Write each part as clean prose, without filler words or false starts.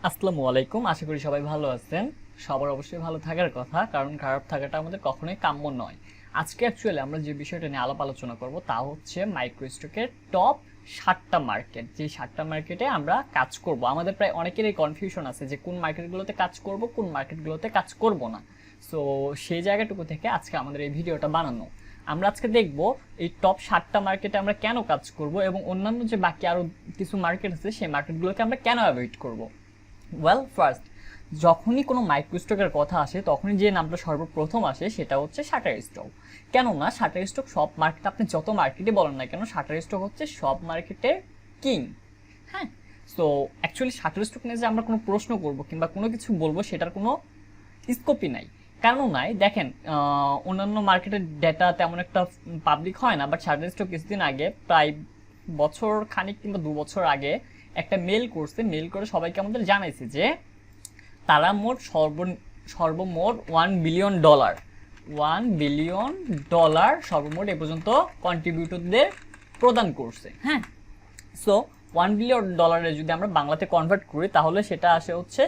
আসসালামু আলাইকুম। আশা করি সবাই ভালো আছেন। সবার অবশ্যই ভালো থাকার কথা, কারণ খারাপ থাকাটা আমাদের কখনোই কাম্য নয়। আজকে অ্যাকচুয়ালি আমরা যে বিষয়টা নিয়ে আলোচনা করব তা হচ্ছে মাইক্রোস্টকের টপ 7টা মার্কেট। যে 7টা মার্কেটে আমরা কাজ করব। আমাদের প্রায় অনেকেরই কনফিউশন আছে যে কোন মার্কেটগুলোতে কাজ করব, কোন মার্কেটগুলোতে কাজ করব না। সো সেই জায়গাটুকু থেকে আজকে আমাদের এই ভিডিওটা বানানো। আমরা আজকে দেখব এই টপ 7টা মার্কেটে আমরা কেন কাজ করব এবং অন্যান্য যে বাকি আরও কিছু মার্কেট আছে সেই মার্কেটগুলোকে আমরা কেন অ্যাভয়েড করব। ওয়েল, ফার্স্ট যখনই কোনো মাইক্রোস্টকের কথা আসে তখনই যে নামটা সর্বপ্রথম আসে সেটা হচ্ছে শাটারস্টক। কেননা শাটারস্টক সব মার্কেট, আপনি যত মার্কেটে বলেন না কেন, শাটারস্টক হচ্ছে সব মার্কেটের কিং। হ্যাঁ, সো অ্যাকচুয়ালি শাটারস্টক নিয়ে যে আমরা কোনো প্রশ্ন করব কিংবা কোনো কিছু বলবো সেটার কোনো স্কোপই নাই, কেন নাই। দেখেন, অন্যান্য মার্কেটের ডেটা তেমন একটা পাবলিক হয় না, বাট শাটারস্টক কিছুদিন আগে, প্রায় বছর খানিক কিংবা 2 বছর আগে একটা মেল করছে। মেল করে সবাইকে আমাদের জানাইছে যে তারা মোট সর্বমোট $1 বিলিয়ন সর্বমোট এ পর্যন্ত কন্ট্রিবিউটরদের প্রদান করছে। হ্যাঁ, সো $1 বিলিয়ন যদি আমরা বাংলাতে কনভার্ট করি তাহলে সেটা আসে হচ্ছে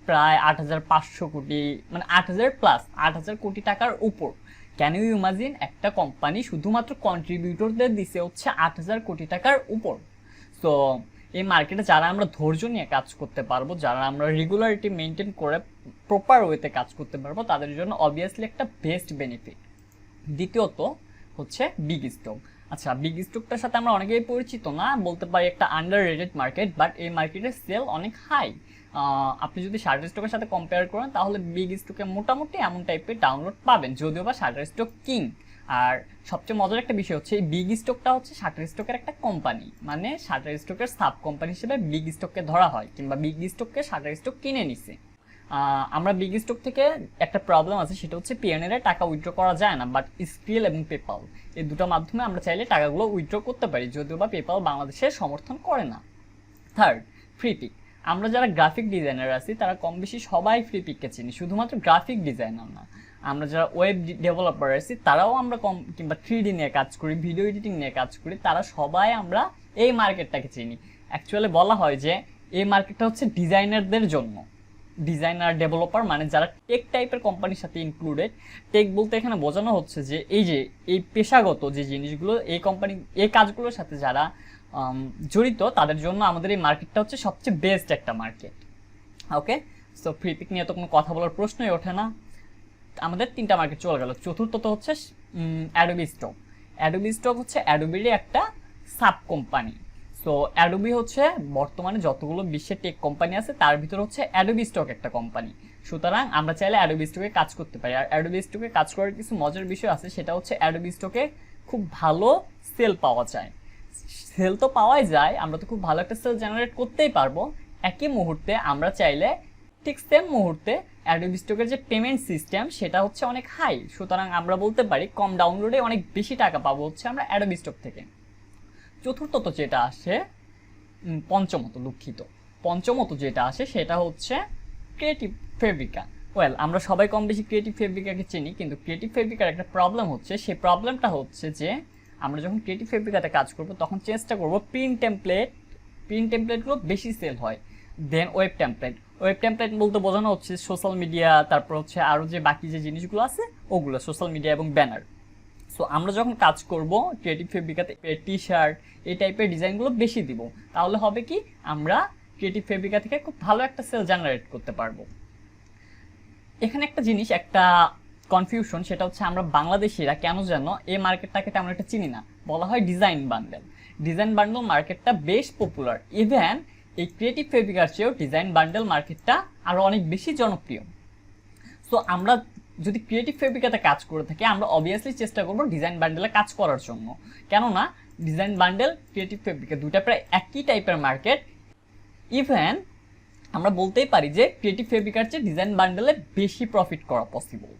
প্রায় 8,500 কোটি, মানে 8,000 কোটি টাকার উপর। ক্যান ইউ ইমাজিন, একটা কোম্পানি শুধুমাত্র কন্ট্রিবিউটরদের দিছে হচ্ছে 8,000 কোটি টাকার উপর। সো এই মার্কেটে যারা আমরা ধৈর্য নিয়ে কাজ করতে পারবো, যারা আমরা রেগুলারিটি মেনটেন করে প্রপার ওয়েতে কাজ করতে পারবো, তাদের জন্য অবভিয়াসলি একটা বেস্ট বেনিফিট। দ্বিতীয়ত হচ্ছে বিগ স্টক। আচ্ছা, বিগ স্টকটার সাথে আমরা অনেকেই পরিচিত না, বলতে পারি একটা আন্ডার রেটেড মার্কেট, বাট এই মার্কেটের সেল অনেক হাই। আপনি যদি শাটারস্টকের সাথে কম্পেয়ার করেন তাহলে বিগ স্টকে মোটামুটি এমন টাইপের ডাউনলোড পাবেন, যদিও বা শাটারস্টক কিং। আর সবচেয়ে মজার একটা বিষয় হচ্ছে এই বিগ স্টকটা হচ্ছে শাটারস্টকের একটা কোম্পানি, মানে শাটারস্টকের সাব কোম্পানি হিসেবে বিগ স্টককে ধরা হয়, কিংবা বিগ স্টককে শাটারস্টক কিনে নিছে। আমরা বিগ স্টক থেকে একটা প্রবলেম আছে, সেটা হচ্ছে পিএনএর টাকা উইথড্র করা যায় না, বাট স্ক্রিল এবং পেপাল এই দুটো মাধ্যমে আমরা চাইলে টাকাগুলো উইথড্র করতে পারি, যদিও বা পেপাল বাংলাদেশে সমর্থন করে না। Third, Freepik. আমরা যারা গ্রাফিক ডিজাইনার আছি তারা কম বেশি সবাই ফ্রিপিককে চিনি, শুধুমাত্র গ্রাফিক ডিজাইনার না, আমরা যারা ওয়েব ডেভেলপার আছি তারাও আমরা কিংবা 3D নিয়ে কাজ করি, ভিডিও এডিটিং নিয়ে কাজ করি, তারা সবাই আমরা এই মার্কেটটাকে চিনি। অ্যাকচুয়ালি বলা হয় যে এই মার্কেটটা হচ্ছে ডিজাইনারদের জন্য। ডিজাইনার, ডেভেলপার মানে যারা টেক টাইপের কোম্পানির সাথে ইনক্লুডেড। টেক বলতে এখানে বোঝানো হচ্ছে যে এই পেশাগত যে জিনিসগুলো, এই কাজগুলোর সাথে যারা জড়িত, তাদের জন্য আমাদের এই মার্কেটটা হচ্ছে সবচেয়ে বেস্ট একটা মার্কেট। ওকে, সো ফ্রিপিক নিয়ে তো কোনো কথা বলার প্রশ্নই ওঠে না। আমাদের 3টা মার্কেট চলে গেল। চতুর্থত হচ্ছে অ্যাডোবিস্টক। অ্যাডোবিস্টক হচ্ছে অ্যাডোবিরই একটা সাব কোম্পানি। সো অ্যাডোবি হচ্ছে বর্তমানে যতগুলো বিশ্বের টেক কোম্পানি আছে তার ভিতরে হচ্ছে অ্যাডোবিস্টক একটা কোম্পানি। সুতরাং আমরা চাইলে অ্যাডোবিস্টকে কাজ করতে পারি। আর অ্যাডোবিস্টকে কাজ করার কিছু মজার বিষয় আছে, সেটা হচ্ছে অ্যাডোবিস্টকে খুব ভালো সেল পাওয়া যায়। সেল তো পাওয়াই যায়, আমরা তো খুব ভালো একটা সেল জেনারেট করতেই পারবো। একই মুহূর্তে আমরা চাইলে ঠিক সেম মুহূর্তে অ্যাডোবিস্টকের যে পেমেন্ট সিস্টেম সেটা হচ্ছে অনেক হাই। সুতরাং আমরা বলতে পারি কম ডাউনলোডে অনেক বেশি টাকা পাবো হচ্ছে আমরা অ্যাডোবিস্টক থেকে। চতুর্থত যেটা আসে, পঞ্চমত যেটা আসে সেটা হচ্ছে ক্রিয়েটিভ ফেব্রিকা। ওয়েল, আমরা সবাই কম বেশি ক্রিয়েটিভ ফেব্রিকাকে চিনি, কিন্তু ক্রিয়েটিভ ফেব্রিকার একটা প্রবলেম হচ্ছে, সেই প্রবলেমটা হচ্ছে যে আমরা যখন ক্রিয়েটিভ ফেব্রিকাতে কাজ করব তখন চেষ্টা করব প্রিন্ট টেমপ্লেটগুলো বেশি সেল হয় দেন ওয়েব টেমপ্লেট বলতে বোঝানো হচ্ছে সোশ্যাল মিডিয়া, তারপর হচ্ছে আরও যে বাকি যে জিনিসগুলো আছে ওগুলো, সোশ্যাল মিডিয়া এবং ব্যানার। সো আমরা যখন কাজ করব ক্রিয়েটিভ ফেব্রিকাতে টি শার্ট এই টাইপের ডিজাইনগুলো বেশি দিব, তাহলে হবে কি আমরা ক্রিয়েটিভ ফেব্রিকা থেকে খুব ভালো একটা সেল জেনারেট করতে পারবো। এখানে একটা জিনিস, একটা কনফিউশন, সেটা হচ্ছে আমরা বাংলাদেশিরা কেন যেন এই মার্কেটটাকে তেমন একটা চিনি না। বলা হয় ডিজাইন বান্ডেল মার্কেটটা বেশ পপুলার। ইভেন এই ক্রিয়েটিভ ফেব্রিকার চেয়েও ডিজাইন বান্ডেল মার্কেটটা আরও অনেক বেশি জনপ্রিয়। সো আমরা যদি ক্রিয়েটিভ ফেব্রিকাতে কাজ করে থাকি আমরা অবভিয়াসলি চেষ্টা করবো ডিজাইন বান্ডেলে কাজ করার জন্য, কেননা ডিজাইন বান্ডেল, ক্রিয়েটিভ ফেব্রিকা দুইটা প্রায় একই টাইপের মার্কেট। ইভেন আমরা বলতেই পারি যে ক্রিয়েটিভ ফেব্রিকার চেয়ে ডিজাইন বান্ডেলে বেশি প্রফিট করা পসিবল।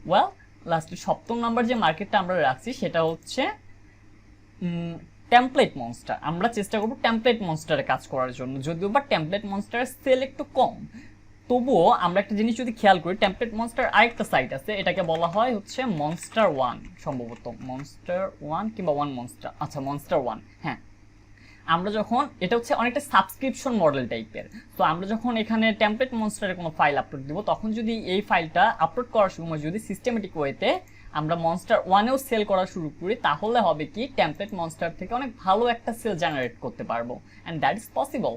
ওয়েল, লাস্টে 7ম নাম্বার যে মার্কেটটা আমরা রাখছি সেটা হচ্ছে টেমপ্লেট মনস্টার। আমরা চেষ্টা করবো টেমপ্লেট মনস্টারে কাজ করার জন্য, যদিও বা টেমপ্লেট মনস্টারের সেল একটু কম, তবুও আমরা একটা জিনিস যদি খেয়াল করি, টেমপ্লেট মনস্টার আরেকটা সাইট আছে, এটাকে বলা হয় হচ্ছে মনস্টার 1, সম্ভবত মনস্টার 1 কিংবা 1 মনস্টার, আচ্ছা মনস্টার 1। হ্যাঁ, আমরা যখন এটা হচ্ছে অনেকটা সাবস্ক্রিপশন মডেল টাইপের, তো আমরা যখন এখানে টেমপ্লেট মনস্টারের কোনো ফাইল আপলোড দিব, তখন যদি এই ফাইলটা আপলোড করার সময় যদি সিস্টেমেটিক ওয়েতে আমরা মনস্টার 1-এও সেল করা শুরু করি, তাহলে হবে কি টেমপ্লেট মনস্টার থেকে অনেক ভালো একটা সেল জেনারেট করতে পারবো, অ্যান্ড দ্যাট ইজ পসিবল।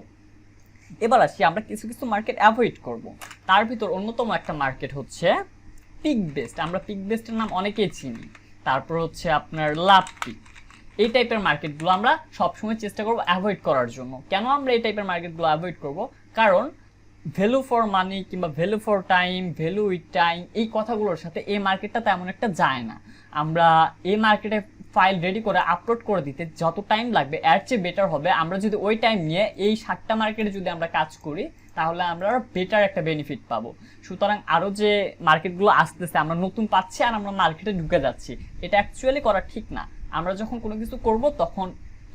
এবার আসি আমরা কিছু কিছু মার্কেট অ্যাভয়েড করব। তার ভিতর অন্যতম একটা মার্কেট হচ্ছে পিক বেস্ট। আমরা পিক বেস্টের নাম অনেকেই চিনি। তারপর হচ্ছে আপনার লাভ পিক। এই টাইপের মার্কেটগুলো আমরা সবসময় চেষ্টা করবো অ্যাভয়েড করার জন্য। কেন আমরা এই টাইপের মার্কেটগুলো অ্যাভয়েড করব? কারণ ভ্যালু ফর মানি কিংবা value for time, value with time, এই কথাগুলোর সাথে এই মার্কেটটা তেমন একটা যায় না। আমরা এই মার্কেটে ফাইল রেডি করে আপলোড করে দিতে যত টাইম লাগবে এর চেয়ে বেটার হবে আমরা যদি ওই টাইম নিয়ে এই 7টা মার্কেটে যদি আমরা কাজ করি, তাহলে আমরা বেটার একটা বেনিফিট পাবো। সুতরাং আরও যে মার্কেটগুলো আসতেছে আমরা নতুন পাচ্ছি আর আমরা মার্কেটে ঢুকে যাচ্ছি, এটা অ্যাকচুয়ালি করা ঠিক না। আমরা যখন কোনো কিছু করব তখন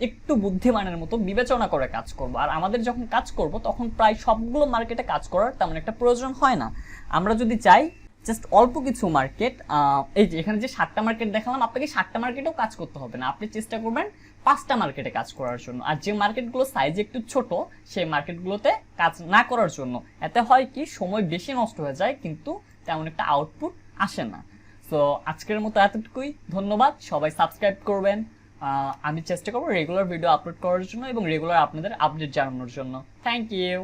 একটু বুদ্ধিমানের মতো বিবেচনা করে কাজ করব, আর আমাদের যখন কাজ করব তখন প্রায় সবগুলো মার্কেটে কাজ করার তেমন একটা প্রয়োজন হয় না। আমরা যদি চাই জাস্ট অল্প কিছু মার্কেট, এই যে এখানে যে 7টা মার্কেট দেখালাম, আপনাকে 7টা মার্কেটেও কাজ করতে হবে না, আপনি চেষ্টা করবেন 5টা মার্কেটে কাজ করার জন্য। আর যে মার্কেটগুলো সাইজ একটু ছোট সেই মার্কেটগুলোতে কাজ না করার জন্য। এতে হয় কি সময় বেশি নষ্ট হয়ে যায় কিন্তু তেমন একটা আউটপুট আসে না। সো আজকের মতো এতটুকুই, ধন্যবাদ। সবাই সাবস্ক্রাইব করবেন। আমি চেষ্টা করবো রেগুলার ভিডিও আপলোড করার জন্য এবং রেগুলার আপনাদের আপডেট জানানোর জন্য। Thank you.